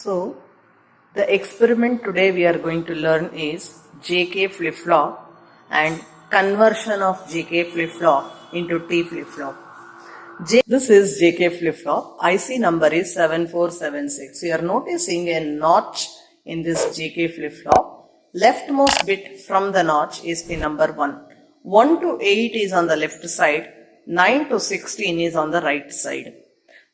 So, the experiment today we are going to learn is JK flip-flop and conversion of JK flip-flop into T flip-flop. This is JK flip-flop. IC number is 7476. You are noticing a notch in this JK flip-flop. Leftmost bit from the notch is pin number 1. 1 to 8 is on the left side. 9 to 16 is on the right side.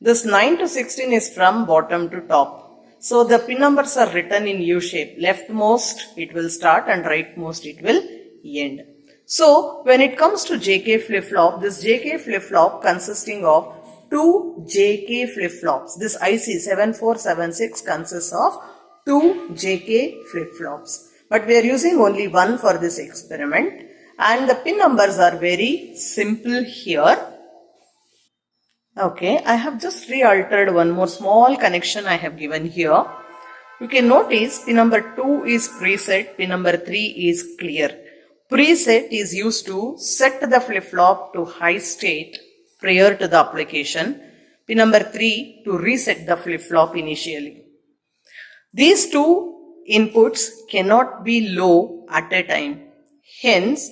This 9 to 16 is from bottom to top. So the pin numbers are written in U shape. Leftmost it will start and rightmost it will end. So when it comes to JK flip-flop, this JK flip-flop consisting of two JK flip-flops. This IC 7476 consists of two JK flip-flops. But we are using only one for this experiment. And the pin numbers are very simple here. Okay, I have just re-altered one more small connection I have given here. You can notice pin number 2 is preset, pin number 3 is clear. Preset is used to set the flip-flop to high state prior to the application. Pin number 3 to reset the flip-flop initially. These two inputs cannot be low at a time. Hence,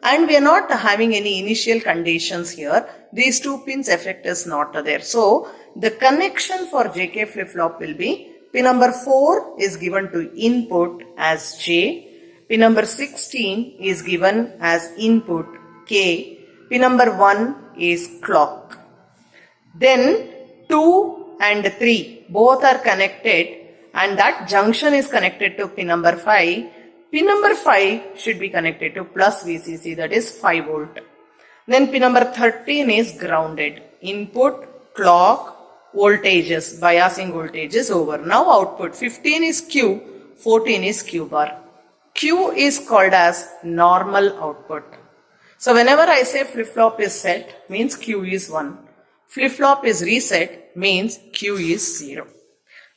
and we are not having any initial conditions here. These two pins effect is not there. So, the connection for JK flip-flop will be pin number 4 is given to input as J. Pin number 16 is given as input K. Pin number 1 is clock. Then 2 and 3 both are connected and that junction is connected to pin number 5. Pin number 5 should be connected to plus VCC, that is 5 volt. Then pin number 13 is grounded. Input, clock, voltages, biasing voltages over. Now output 15 is Q, 14 is Q bar. Q is called as normal output. So whenever I say flip-flop is set, means Q is 1. Flip-flop is reset, means Q is 0.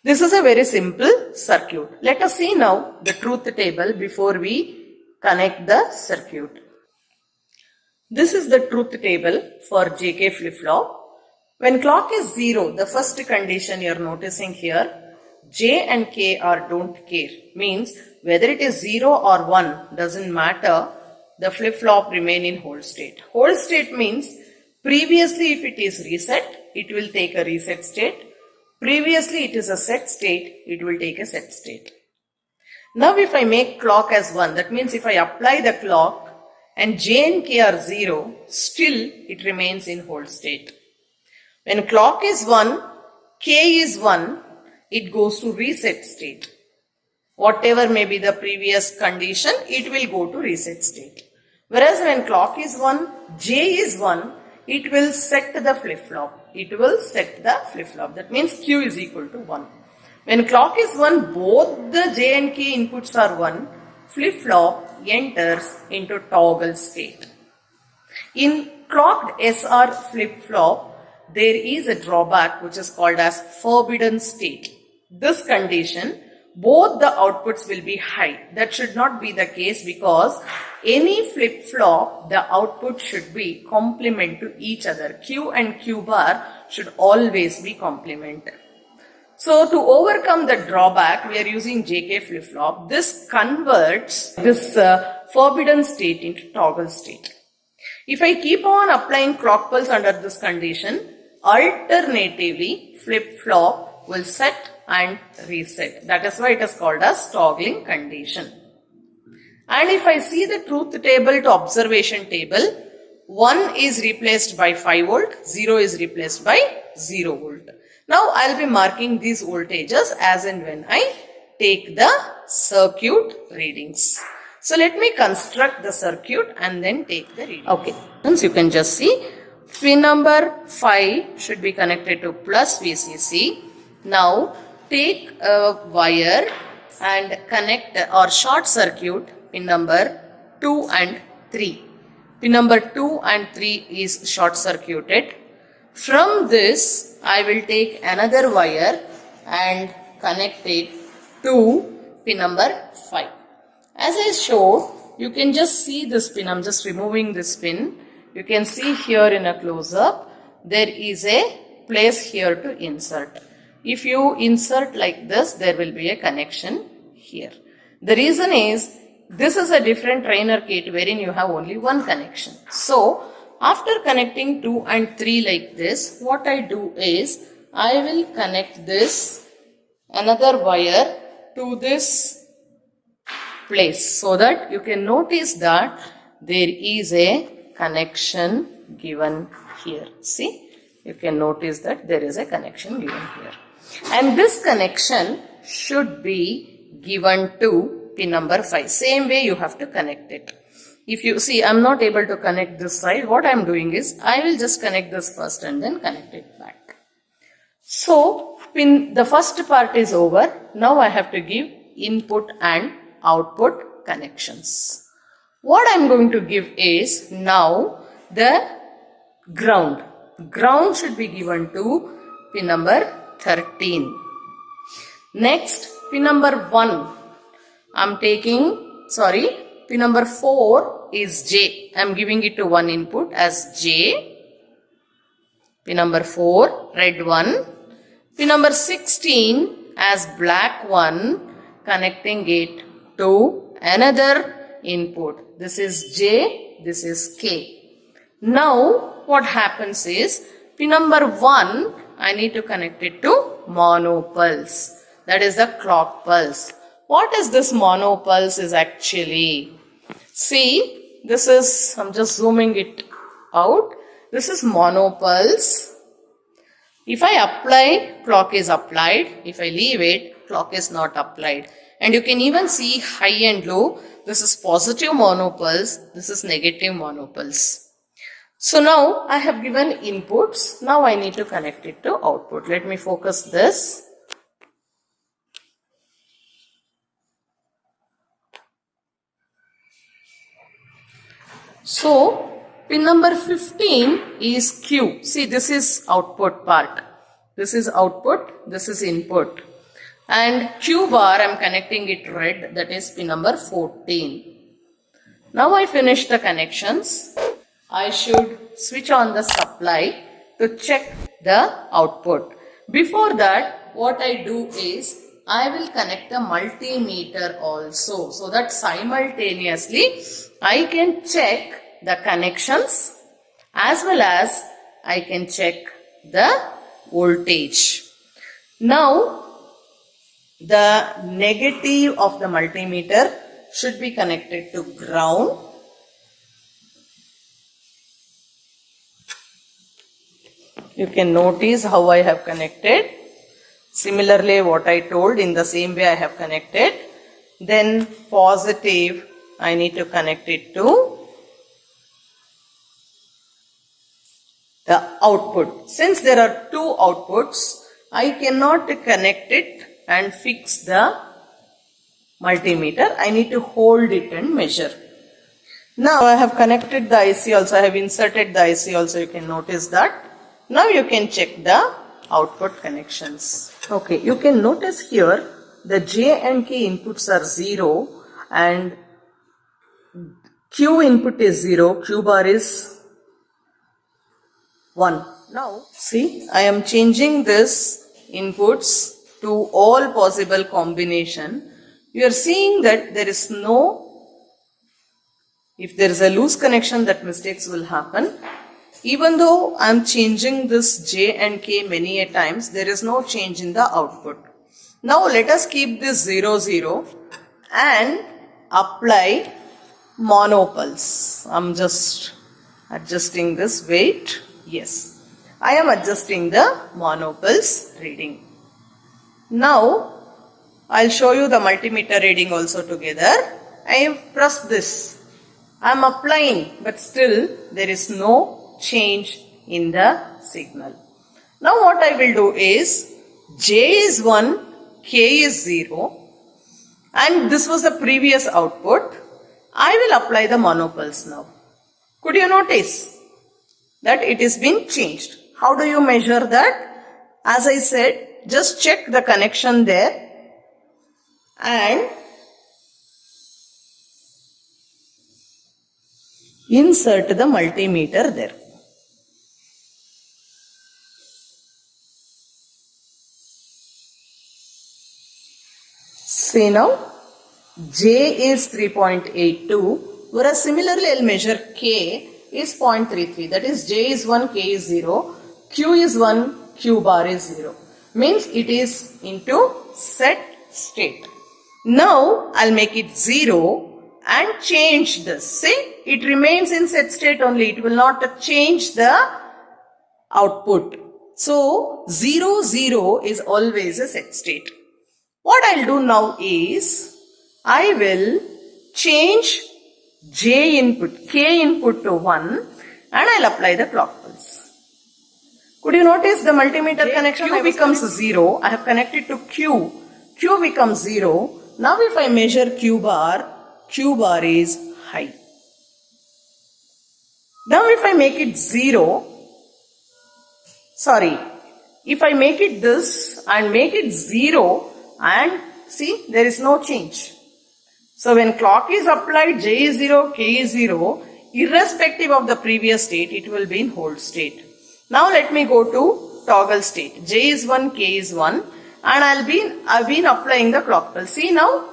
This is a very simple circuit. Let us see now the truth table before we connect the circuit. This is the truth table for JK flip-flop. When clock is 0, the first condition you are noticing here, J and K are don't care. Means whether it is 0 or 1 doesn't matter. The flip-flop remain in hold state. Hold state means previously if it is reset, it will take a reset state. Previously it is a set state, it will take a set state. Now if I make clock as 1, that means if I apply the clock and J and K are 0, still it remains in hold state. When clock is 1, K is 1, it goes to reset state. Whatever may be the previous condition, it will go to reset state. Whereas when clock is 1, J is 1, it will set the flip-flop. It will set the flip-flop. That means Q is equal to 1. When clock is 1, both the J and K inputs are 1. Flip-flop enters into toggle state. In clocked SR flip-flop, there is a drawback which is called as forbidden state. This condition, both the outputs will be high. That should not be the case because any flip-flop, the output should be complement to each other. Q and Q bar should always be complement. So to overcome the drawback, we are using JK flip-flop. This converts this forbidden state into toggle state. If I keep on applying clock pulse under this condition, alternatively flip-flop will set and reset. That is why it is called as toggling condition. And if I see the truth table to observation table, 1 is replaced by 5 volt, 0 is replaced by 0 volt. Now I will be marking these voltages as and when I take the circuit readings. So let me construct the circuit and then take the reading. Okay, once you can just see pin number 5 should be connected to plus VCC. Now take a wire and connect or short circuit pin number 2 and 3. Pin number 2 and 3 is short circuited. From this, I will take another wire and connect it to pin number 5. As I showed, you can just see this pin. I am just removing this pin. You can see here in a close-up, there is a place here to insert. If you insert like this, there will be a connection here. The reason is, this is a different trainer kit wherein you have only one connection. So, after connecting 2 and 3 like this, what I do is, I will connect this another wire to this place, so that you can notice that there is a connection given here. See, you can notice that there is a connection given here. And this connection should be given to pin number 5. Same way you have to connect it. If you see, I am not able to connect this side, what I am doing is, I will just connect this first and then connect it back. So, the first part is over. Now I have to give input and output connections. What I am going to give is, now the ground. Ground should be given to pin number 13. Next, pin number 1. Pin number 4 is J. I am giving it to one input as J. Pin number 4, red one. Pin number 16 as black one, connecting it to another input. This is J, this is K. Now, what happens is, pin number 1, I need to connect it to mono pulse. That is the clock pulse. What is this mono pulse is actually? See, this is, I'm just zooming it out. This is mono pulse. If I apply, clock is applied. If I leave it, clock is not applied. And you can even see high and low. This is positive mono pulse. This is negative mono pulse. So now I have given inputs. Now I need to connect it to output. Let me focus this. So, pin number 15 is Q. See, this is output part. This is output, this is input. And Q bar, I am connecting it red, that is pin number 14. Now I finish the connections. I should switch on the supply to check the output. Before that, what I do is, I will connect the multimeter also, so that simultaneously I can check the connections as well as I can check the voltage. Now, the negative of the multimeter should be connected to ground. You can notice how I have connected. Similarly, what I told, in the same way I have connected. Then positive, I need to connect it to the output. Since there are two outputs, I cannot connect it and fix the multimeter. I need to hold it and measure. Now I have connected the IC also. I have inserted the IC also. You can notice that. Now you can check the output connections. Okay, you can notice here the J and K inputs are 0 and Q input is 0, Q bar is 1. Now see, I am changing this inputs to all possible combination. You are seeing that there is no, if there is a loose connection, that mistakes will happen. Even though I am changing this J and K many a times, there is no change in the output. Now let us keep this 0, 0 and apply mono pulse. I am just adjusting this weight. Yes, I am adjusting the mono pulse reading. Now I will show you the multimeter reading also together. I have pressed this. I am applying, but still there is no change in the signal. Now what I will do is, J is 1, K is 0 and this was the previous output. I will apply the mono pulse now. Could you notice that it is been changed? How do you measure that? As I said, just check the connection there and insert the multimeter there. say now J is 3.82, whereas similarly I'll measure K is 0.33. That is J is 1, K is 0, Q is 1, Q bar is 0. Means it is into set state. Now I'll make it 0 and change this. See, it remains in set state only. It will not change the output. So 0, 0 is always a set state. What I'll do now is I will change J input, K input to 1 and I'll apply the clock pulse. Could you notice the multimeter connection? Q becomes 0. I have connected to Q. Q becomes 0. Now if I measure Q bar is high. Now if I make it 0, if I make it this and make it 0 and see there is no change. So when clock is applied, J is 0, K is 0, irrespective of the previous state, it will be in hold state. Now let me go to toggle state. J is 1, K is 1 and I've been applying the clock pulse. See now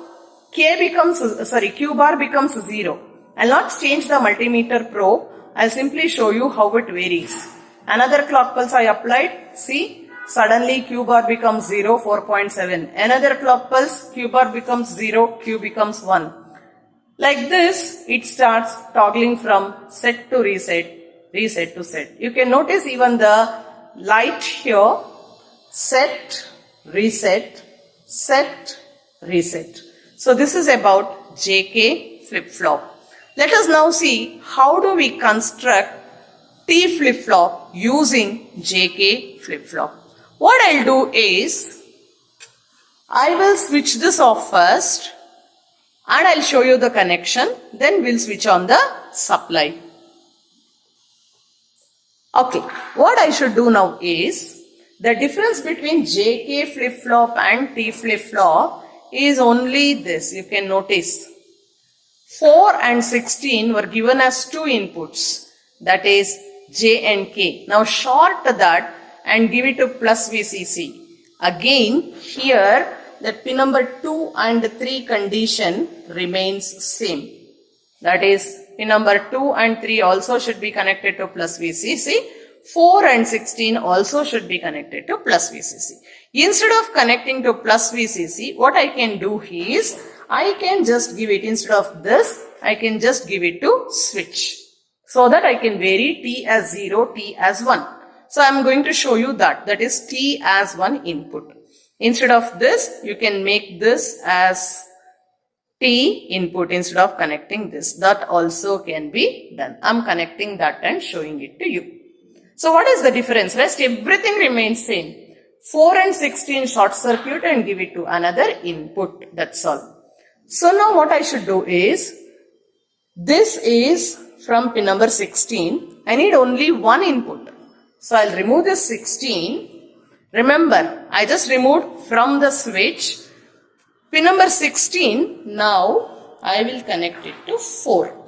Q bar becomes 0. I'll not change the multimeter probe. I'll simply show you how it varies. Another clock pulse I applied. See, suddenly Q bar becomes 0, 4.7. Another clock pulse, Q bar becomes 0, Q becomes 1. Like this, it starts toggling from set to reset, reset to set. You can notice even the light here, set, reset, set, reset. So this is about JK flip-flop. Let us now see how do we construct T flip-flop using JK flip-flop. What I'll do is, I will switch this off first and I'll show you the connection. Then we'll switch on the supply. Okay, what I should do now is, the difference between JK flip-flop and T flip-flop is only this. You can notice 4 and 16 were given as two inputs, that is J and K. Now short that and give it to plus VCC. Again here that pin number 2 and 3 condition remains same. That is pin number 2 and 3 also should be connected to plus VCC. 4 and 16 also should be connected to plus VCC. Instead of connecting to plus VCC, what I can do is, I can just give it, instead of this, I can just give it to switch. So that I can vary T as 0, T as 1. So I am going to show you that. That is T as 1 input. Instead of this, you can make this as T input instead of connecting this. That also can be done. I am connecting that and showing it to you. So what is the difference? Rest everything remains same. 4 and 16 short circuit and give it to another input. That's all. So now what I should do is, this is from pin number 16. I need only one input. So I'll remove this 16. Remember, I just removed from the switch. Pin number 16. Now I will connect it to 4.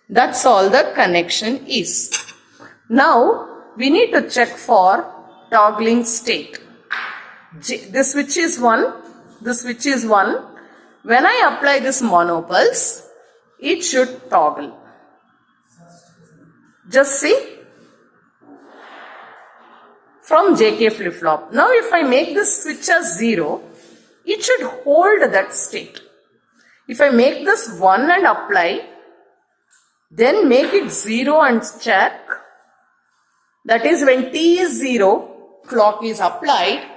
That's all the connection is. Now we need to check for toggling state. This switch is 1. This switch is 1. When I apply this monopulse, it should toggle. Just see. From JK flip-flop. Now if I make this switch as 0, it should hold that state. If I make this 1 and apply, then make it 0 and check. That is when T is 0, clock is applied.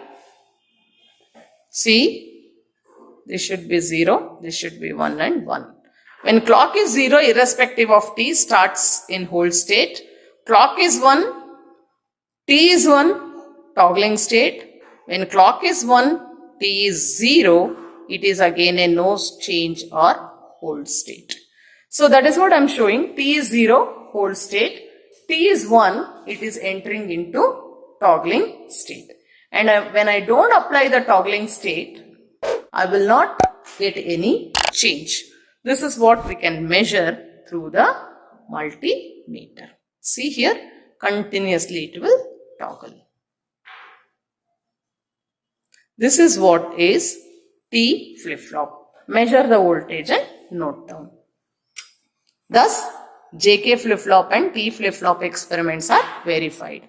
See, this should be 0, this should be 1 and 1. When clock is 0, irrespective of T, starts in hold state. Clock is 1, T is 1, toggling state. When clock is 1, T is 0, it is again a no change or hold state. So that is what I am showing. T is 0, hold state. T is 1, it is entering into toggling state. And when I don't apply the toggling state, I will not get any change. This is what we can measure through the multimeter. See here, continuously it will toggle. This is what is T flip-flop. Measure the voltage and note down. Thus, JK flip-flop and T flip-flop experiments are verified.